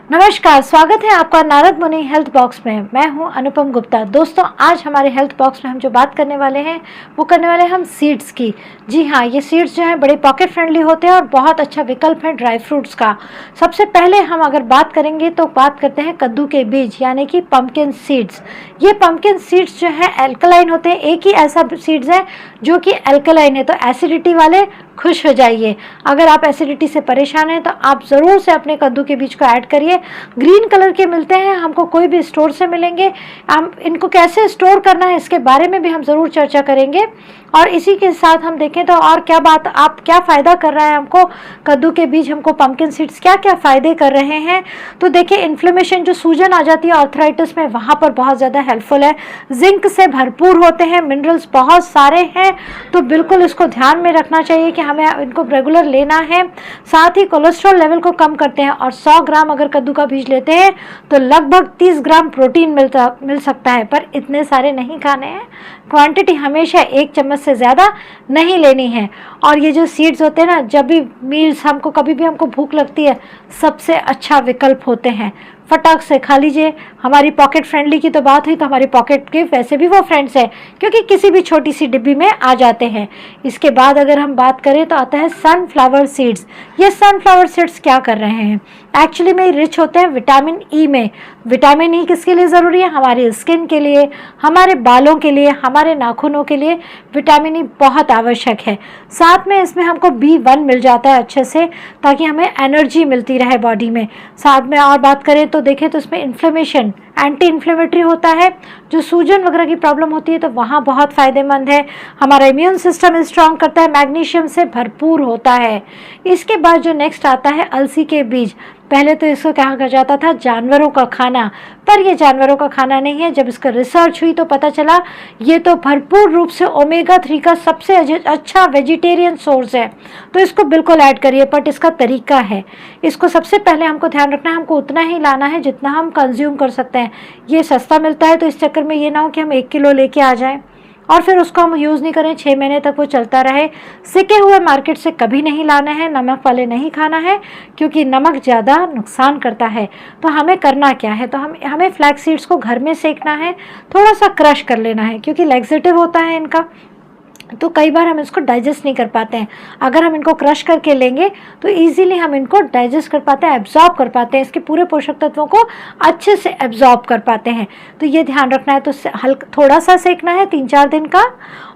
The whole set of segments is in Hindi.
नमस्कार, स्वागत है आपका नारद मुनि हेल्थ बॉक्स में। मैं हूं अनुपम गुप्ता। दोस्तों, आज हमारे हेल्थ बॉक्स में हम जो बात करने वाले हैं वो करने वाले हैं हम सीड्स की। जी हाँ, ये सीड्स जो हैं बड़े पॉकेट फ्रेंडली होते हैं और बहुत अच्छा विकल्प है ड्राई फ्रूट्स का। सबसे पहले हम अगर बात करेंगे तो बात करते हैं कद्दू के बीज यानी कि पम्पकिन सीड्स। ये पम्पकिन सीड्स जो है एल्कलाइन होते हैं। एक ही ऐसा सीड्स है जो कि एल्कलाइन है, तो एसिडिटी वाले खुश हो जाइए। अगर आप एसिडिटी से परेशान हैं तो आप ज़रूर से अपने कद्दू के बीज को ऐड करिए। ग्रीन कलर के मिलते हैं, हमको कोई भी स्टोर से मिलेंगे। हम इनको कैसे स्टोर करना है इसके बारे में भी हम ज़रूर चर्चा करेंगे। और इसी के साथ हम देखें तो और क्या बात, आप क्या फ़ायदा कर रहा है हमको कद्दू के बीज, हमको पम्पकिन सीड्स क्या क्या फ़ायदे कर रहे हैं। तो देखिए, इन्फ्लेमेशन जो सूजन आ जाती है आर्थराइटिस में, वहाँ पर बहुत ज़्यादा हेल्पफुल है। जिंक से भरपूर होते हैं, मिनरल्स बहुत सारे हैं, तो बिल्कुल इसको ध्यान में रखना चाहिए कि हमें इनको रेगुलर लेना है। साथ ही कोलेस्ट्रॉल लेवल को कम करते हैं और 100 ग्राम अगर कद्दू का बीज लेते हैं तो लगभग 30 ग्राम प्रोटीन मिल सकता है, पर इतने सारे नहीं खाने हैं। क्वांटिटी हमेशा 1 चम्मच से ज़्यादा नहीं लेनी है। और ये जो सीड्स होते हैं ना, जब भी मील्स हमको कभी भी हमको भूख लगती है, सबसे अच्छा विकल्प होते हैं। फटाक से खा लीजिए। हमारी पॉकेट फ्रेंडली की तो बात हुई, तो हमारी पॉकेट के वैसे भी वो फ्रेंड्स हैं क्योंकि किसी भी छोटी सी डिब्बी में आ जाते हैं। इसके बाद अगर हम बात करें तो आता है सनफ्लावर सीड्स। ये सनफ्लावर सीड्स क्या कर रहे हैं, एक्चुअली में रिच होते हैं विटामिन ई में। विटामिन ई किसके लिए ज़रूरी है, हमारी स्किन के लिए, हमारे बालों के लिए, हमारे नाखूनों के लिए विटामिन ई बहुत आवश्यक है। साथ में इसमें हमको B1 मिल जाता है अच्छे से, ताकि हमें एनर्जी मिलती रहे बॉडी में। साथ में और बात करें तो देखें तो इसमें इन्फ्लेमेशन, एंटी इन्फ्लेमेटरी होता है। जो सूजन वगैरह की प्रॉब्लम होती है तो वहाँ बहुत फ़ायदेमंद है। हमारा इम्यून सिस्टम स्ट्रॉन्ग करता है, मैग्नीशियम से भरपूर होता है। इसके बाद जो नेक्स्ट आता है अलसी के बीज। पहले तो इसको कहा जाता था जानवरों का खाना, पर ये जानवरों का खाना नहीं है। जब इसका रिसर्च हुई तो पता चला ये तो भरपूर रूप से ओमेगा 3 का सबसे अच्छा वेजिटेरियन सोर्स है, तो इसको बिल्कुल ऐड करिए। बट इसका तरीका है, इसको सबसे पहले हमको ध्यान रखना है, हमको उतना ही लाना है जितना हम कंज्यूम कर सकते हैं। ये सस्ता मिलता है, तो इस चक्कर में ये ना हो कि हम 1 किलो लेके आ जाएं और फिर उसको हम यूज़ नहीं करें, 6 महीने तक वो चलता रहे। सिके हुए मार्केट से कभी नहीं लाना है, नमक वाले नहीं खाना है, क्योंकि नमक ज़्यादा नुकसान करता है। तो हमें करना क्या है, तो हमें फ्लैक्स सीड्स को घर में सेकना है, थोड़ा सा क्रश कर लेना है, क्योंकि लैक्सेटिव होता है इनका, तो कई बार हम इसको डाइजेस्ट नहीं कर पाते हैं। अगर हम इनको क्रश करके लेंगे तो इजीली हम इनको डाइजेस्ट कर पाते हैं, एब्जॉर्ब कर पाते हैं, इसके पूरे पोषक तत्वों को अच्छे से एब्जॉर्ब कर पाते हैं। तो ये ध्यान रखना है। तो थोड़ा सा सेकना है 3-4 दिन का,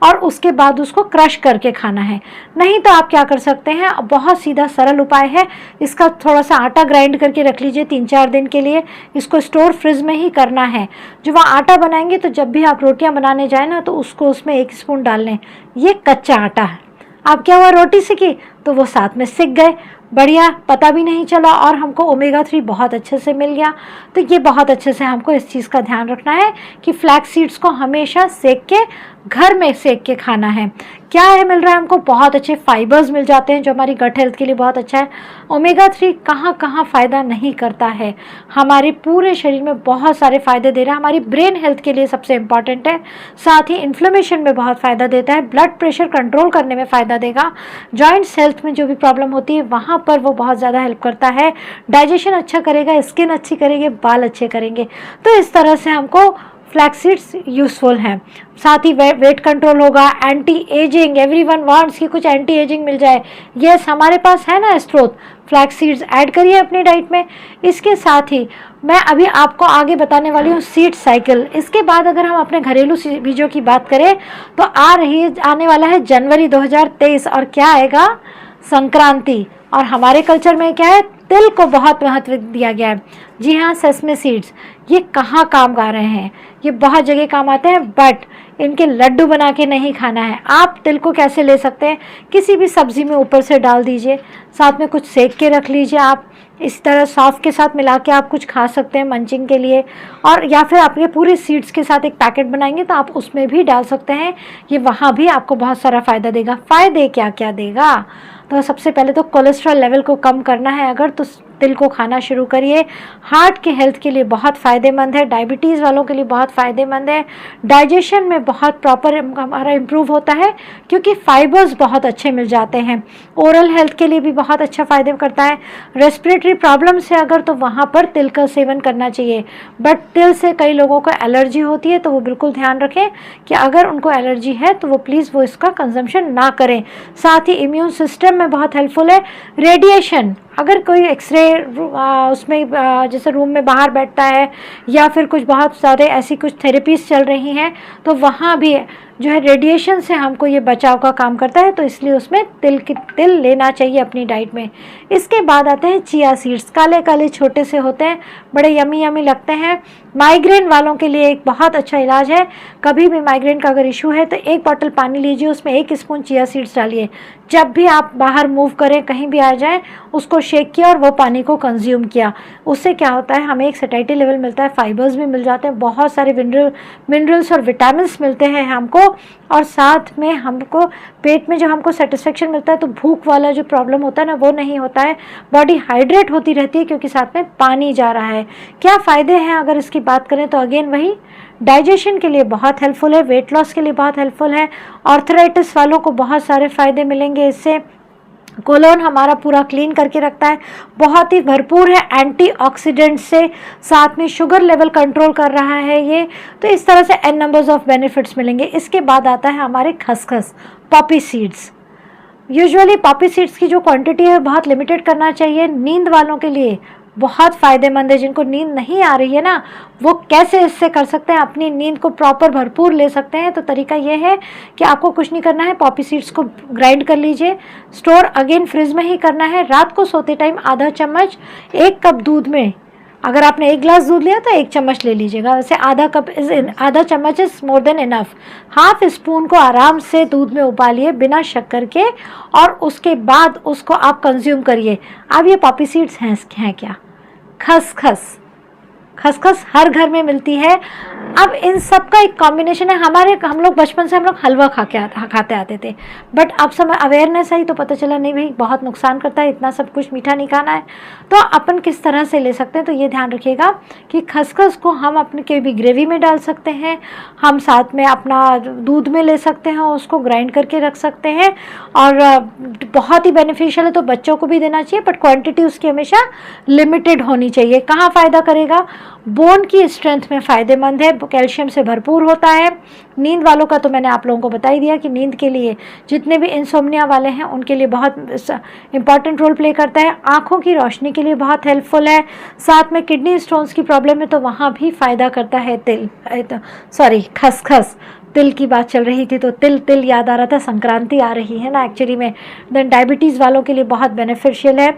और उसके बाद उसको क्रश करके खाना है। नहीं तो आप क्या कर सकते हैं, बहुत सीधा सरल उपाय है, इसका थोड़ा सा आटा ग्राइंड करके रख लीजिए 3-4 दिन के लिए। इसको स्टोर फ्रिज में ही करना है। जो वहाँ आटा बनाएंगे तो जब भी आप रोटियां बनाने जाए ना, तो उसको उसमें 1 स्पून डाल लें। ये कच्चा आटा है। अब क्या हुआ, रोटी सिकी तो वो साथ में सिक गए, बढ़िया, पता भी नहीं चला और हमको ओमेगा 3 बहुत अच्छे से मिल गया। तो ये बहुत अच्छे से हमको इस चीज़ का ध्यान रखना है कि फ्लैक्स सीड्स को हमेशा सेक के, घर में सेक के खाना है। क्या है मिल रहा है हमको, बहुत अच्छे फाइबर्स मिल जाते हैं जो हमारी गट हेल्थ के लिए बहुत अच्छा है। ओमेगा 3 कहाँ कहाँ फ़ायदा नहीं करता है, हमारे पूरे शरीर में बहुत सारे फ़ायदे दे रहा है। हमारी ब्रेन हेल्थ के लिए सबसे इम्पॉर्टेंट है, साथ ही इन्फ्लेमेशन में बहुत फ़ायदा देता है, ब्लड प्रेशर कंट्रोल करने में फ़ायदा देगा, जॉइंट्स हेल्थ में जो भी प्रॉब्लम होती है वहाँ पर वो बहुत ज़्यादा हेल्प करता है, डाइजेशन अच्छा करेगा, स्किन अच्छी करेंगे, बाल अच्छे करेंगे। तो इस तरह से हमको फ्लैक्स सीड्स यूज़फुल हैं। साथ ही वेट कंट्रोल होगा, एंटी एजिंग, एवरीवन वांट्स कि कुछ एंटी एजिंग मिल जाए। यस, हमारे पास है ना स्रोत, फ्लैक्स सीड्स ऐड करिए अपनी डाइट में। इसके साथ ही मैं अभी आपको आगे बताने वाली हूँ सीड साइकिल। इसके बाद अगर हम अपने घरेलू बीजों की बात करें तो आने वाला है जनवरी 2023, और क्या आएगा, संक्रांति। और हमारे कल्चर में क्या है, तिल को बहुत महत्व दिया गया है। जी हाँ, सेसमे सीड्स ये कहाँ काम आ रहे हैं, ये बहुत जगह काम आते हैं, बट इनके लड्डू बना के नहीं खाना है। आप तिल को कैसे ले सकते हैं, किसी भी सब्ज़ी में ऊपर से डाल दीजिए, साथ में कुछ सेक के रख लीजिए। आप इस तरह सॉस के साथ मिला के आप कुछ खा सकते हैं मंचिंग के लिए, और या फिर आपके पूरे सीड्स के साथ एक पैकेट बनाएंगे तो आप उसमें भी डाल सकते हैं। ये वहाँ भी आपको बहुत सारा फ़ायदा देगा। फ़ायदे क्या क्या देगा, तो सबसे पहले तो कोलेस्ट्रॉल लेवल को कम करना है अगर, तो तिल को खाना शुरू करिए। हार्ट के हेल्थ के लिए बहुत फ़ायदेमंद है, डायबिटीज़ वालों के लिए बहुत फ़ायदेमंद है, डाइजेशन में बहुत प्रॉपर हमारा इम्प्रूव होता है क्योंकि फाइबर्स बहुत अच्छे मिल जाते हैं। ओरल हेल्थ के लिए भी बहुत अच्छा फ़ायदे करता है। रेस्पिरेटरी प्रॉब्लम से अगर तो वहाँ पर तिल का सेवन करना चाहिए, बट तिल से कई लोगों को एलर्जी होती है, तो वो बिल्कुल ध्यान रखें कि अगर उनको एलर्जी है तो वो प्लीज़ वो इसका कंजम्पशन ना करें। साथ ही इम्यून सिस्टम में बहुत हेल्पफुल है। रेडिएशन, अगर कोई एक्सरे उसमें जैसे रूम में बाहर बैठता है या फिर कुछ बहुत सारे ऐसी कुछ थेरेपीज चल रही हैं, तो वहाँ भी जो है रेडिएशन से हमको ये बचाव का काम करता है, तो इसलिए उसमें तिल लेना चाहिए अपनी डाइट में। इसके बाद आते हैं चिया सीड्स। काले काले छोटे से होते हैं, बड़े यमी यमी लगते हैं। माइग्रेन वालों के लिए एक बहुत अच्छा इलाज है। कभी भी माइग्रेन का अगर इशू है तो 1 बॉटल पानी लीजिए, उसमें 1 स्पून चिया सीड्स डालिए। जब भी आप बाहर मूव करें, कहीं भी आ जाएं, उसको शेक किया और वो पानी को कंज्यूम किया। उससे क्या होता है, हमें एक सैटिस्फैक्शन लेवल मिलता है, फाइबर्स भी मिल जाते हैं, बहुत सारे मिनरल्स और विटामिन्स मिलते हैं हमको, और साथ में हमको पेट में जो हमको सेटिस्फेक्शन मिलता है, तो भूख वाला जो प्रॉब्लम होता है ना, वो नहीं होता है। बॉडी हाइड्रेट होती रहती है क्योंकि साथ में पानी जा रहा है। क्या फ़ायदे हैं अगर इसकी बात करें तो अगेन वही, डाइजेशन के लिए बहुत हेल्पफुल है, वेट लॉस के लिए बहुत हेल्पफुल है, आर्थराइटिस वालों को बहुत सारे फ़ायदे मिलेंगे इससे। कोलोन हमारा पूरा क्लीन करके रखता है, बहुत ही भरपूर है एंटीऑक्सीडेंट से, साथ में शुगर लेवल कंट्रोल कर रहा है ये। तो इस तरह से एन नंबर्स ऑफ बेनिफिट्स मिलेंगे। इसके बाद आता है हमारे खसखस, Poppy seeds. Usually Poppy seeds की जो क्वांटिटी है बहुत लिमिटेड करना चाहिए। नींद वालों के लिए बहुत फ़ायदेमंद है, जिनको नींद नहीं आ रही है ना, वो कैसे इससे कर सकते हैं, अपनी नींद को प्रॉपर भरपूर ले सकते हैं। तो तरीका ये है कि आपको कुछ नहीं करना है, पॉपी सीड्स को ग्राइंड कर लीजिए, स्टोर अगेन फ्रिज में ही करना है। रात को सोते टाइम आधा चम्मच 1 कप दूध में, अगर आपने 1 गिलास दूध लिया तो 1 चम्मच ले लीजिएगा, वैसे आधा चम्मच is more than enough. Half spoon को आराम से दूध में उबालिए बिना शक्कर के, और उसके बाद उसको आप कंज्यूम करिए। अब ये पॉपी सीड्स हैं क्या? खसखस, खसखस हर घर में मिलती है। अब इन सब का एक कॉम्बिनेशन है। हम लोग बचपन से हम लोग हलवा खाते आते थे, बट अब समय अवेयरनेस आई तो पता चला नहीं भाई, बहुत नुकसान करता है, इतना सब कुछ मीठा नहीं खाना है। तो अपन किस तरह से ले सकते हैं, तो ये ध्यान रखिएगा कि खसखस को हम अपने के भी ग्रेवी में डाल सकते हैं, हम साथ में अपना दूध में ले सकते हैं, उसको ग्राइंड करके रख सकते हैं, और बहुत ही बेनिफिशियल है। तो बच्चों को भी देना चाहिए, बट क्वांटिटी उसकी हमेशा लिमिटेड होनी चाहिए। कहाँ फ़ायदा करेगा? बोन की स्ट्रेंथ में फ़ायदेमंद है, कैल्शियम से भरपूर होता है। नींद वालों का तो मैंने आप लोगों को बता ही दिया कि नींद के लिए जितने भी इंसोम्निया वाले हैं उनके लिए बहुत इंपॉर्टेंट रोल प्ले करता है। आँखों की रोशनी के लिए बहुत हेल्पफुल है। साथ में किडनी स्टोन्स की प्रॉब्लम है तो वहाँ भी फ़ायदा करता है खसखस। तिल की बात चल रही थी तो तिल याद आ रहा था, संक्रांति आ रही है ना एक्चुअली में। देन डायबिटीज़ वालों के लिए बहुत बेनिफिशियल है।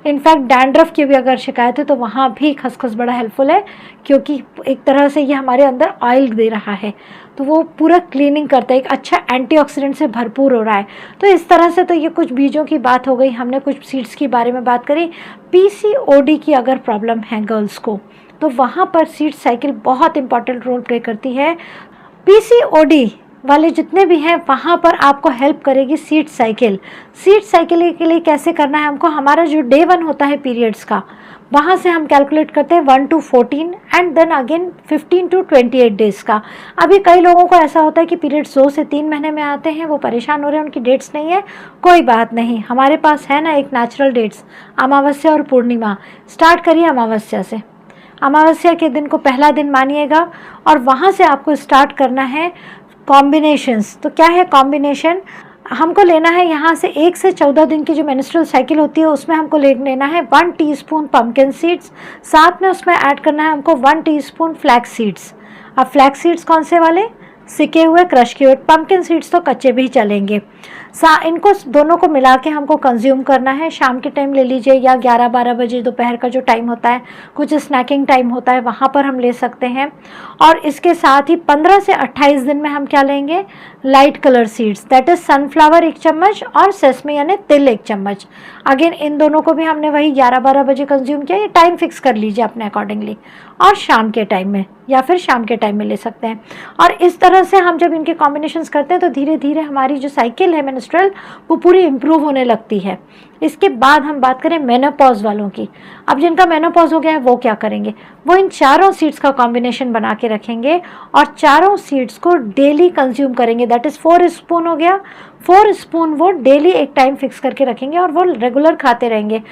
इनफैक्ट डैंड्रफ की भी अगर शिकायत है तो वहाँ भी खसखस बड़ा हेल्पफुल है, क्योंकि एक तरह से ये हमारे अंदर ऑयल दे रहा है, तो वो पूरा क्लीनिंग करता है, एक अच्छा एंटीऑक्सीडेंट से भरपूर हो रहा है। तो इस तरह से तो ये कुछ बीजों की बात हो गई, हमने कुछ सीड्स के बारे में बात करी। पीसीओडी की अगर प्रॉब्लम है गर्ल्स को, तो वहाँ पर सीड साइकिल बहुत इंपॉर्टेंट रोल प्ले करती है। पीसीओडी वाले जितने भी हैं वहाँ पर आपको हेल्प करेगी सीड साइकिल। सीड साइकिल के लिए कैसे करना है हमको, हमारा जो डे 1 होता है पीरियड्स का, वहाँ से हम कैलकुलेट करते हैं 1 to 14 and then again 15 to 28 days का। अभी कई लोगों को ऐसा होता है कि पीरियड्स 2 से 3 महीने में आते हैं, वो परेशान हो रहे हैं, उनकी डेट्स नहीं है। कोई बात नहीं, हमारे पास है ना एक नेचुरल डेट्स, अमावस्या और पूर्णिमा। स्टार्ट करिए अमावस्या से, अमावस्या के दिन को पहला दिन मानिएगा, और वहाँ से आपको स्टार्ट करना है कॉम्बिनेशंस। तो क्या है कॉम्बिनेशन? हमको लेना है यहाँ से 1 से 14 दिन की जो मेंस्ट्रुअल साइकिल होती है उसमें हमको लेना है 1 टीस्पून पम्पकिन सीड्स, साथ में उसमें ऐड करना है हमको 1 टीस्पून फ्लैक्स सीड्स। अब फ्लैक्स सीड्स कौन से वाले? सिके हुए, क्रश किए हुए। पम्पकिन सीड्स तो कच्चे भी चलेंगे। इनको दोनों को मिला के हमको कंज्यूम करना है। शाम के टाइम ले लीजिए, या 11-12 बजे दोपहर का जो टाइम होता है, कुछ स्नैकिंग टाइम होता है, वहाँ पर हम ले सकते हैं। और इसके साथ ही 15 से 28 दिन में हम क्या लेंगे? Light colour seeds, that is sunflower 1 चम्मच और सेसमी यानी तिल 1 चम्मच। अगेन इन दोनों को भी हमने वही 11-12 बजे कंज्यूम किया। ये टाइम फिक्स कर लीजिए अपने अकॉर्डिंगली, और शाम के टाइम में या फिर शाम के टाइम में ले सकते हैं। और इस तरह से हम जब इनके कॉम्बिनेशंस करते हैं तो धीरे धीरे हमारी जो साइकिल है मेंस्ट्रुअल वो पूरी इम्प्रूव होने लगती है। इसके बाद हम बात करें मेनोपॉज वालों की। अब जिनका मेनोपॉज हो गया है वो क्या करेंगे, वो इन चारों सीड्स का कॉम्बिनेशन बना के रखेंगे और चारों सीड्स को डेली कंज्यूम करेंगे। दैट इज़ 4 स्पून हो गया, 4 स्पून वो डेली एक टाइम फिक्स करके रखेंगे और वो रेगुलर खाते रहेंगे।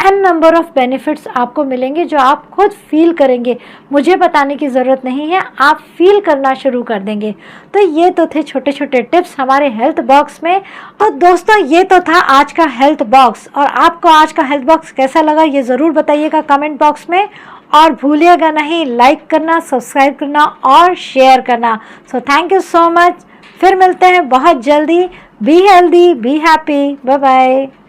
एन नंबर ऑफ बेनिफिट्स आपको मिलेंगे जो आप खुद फील करेंगे, मुझे बताने की ज़रूरत नहीं है, आप फील करना शुरू कर देंगे। तो ये तो थे छोटे छोटे टिप्स हमारे हेल्थ बॉक्स में। और दोस्तों ये तो था आज का हेल्थ बॉक्स, और आपको आज का हेल्थ बॉक्स कैसा लगा ये ज़रूर बताइएगा कमेंट बॉक्स में। और भूलिएगा नहीं लाइक करना, सब्सक्राइब करना और शेयर करना। So thank you so much, फिर मिलते हैं बहुत जल्दी। Be healthy, be happy, bye bye.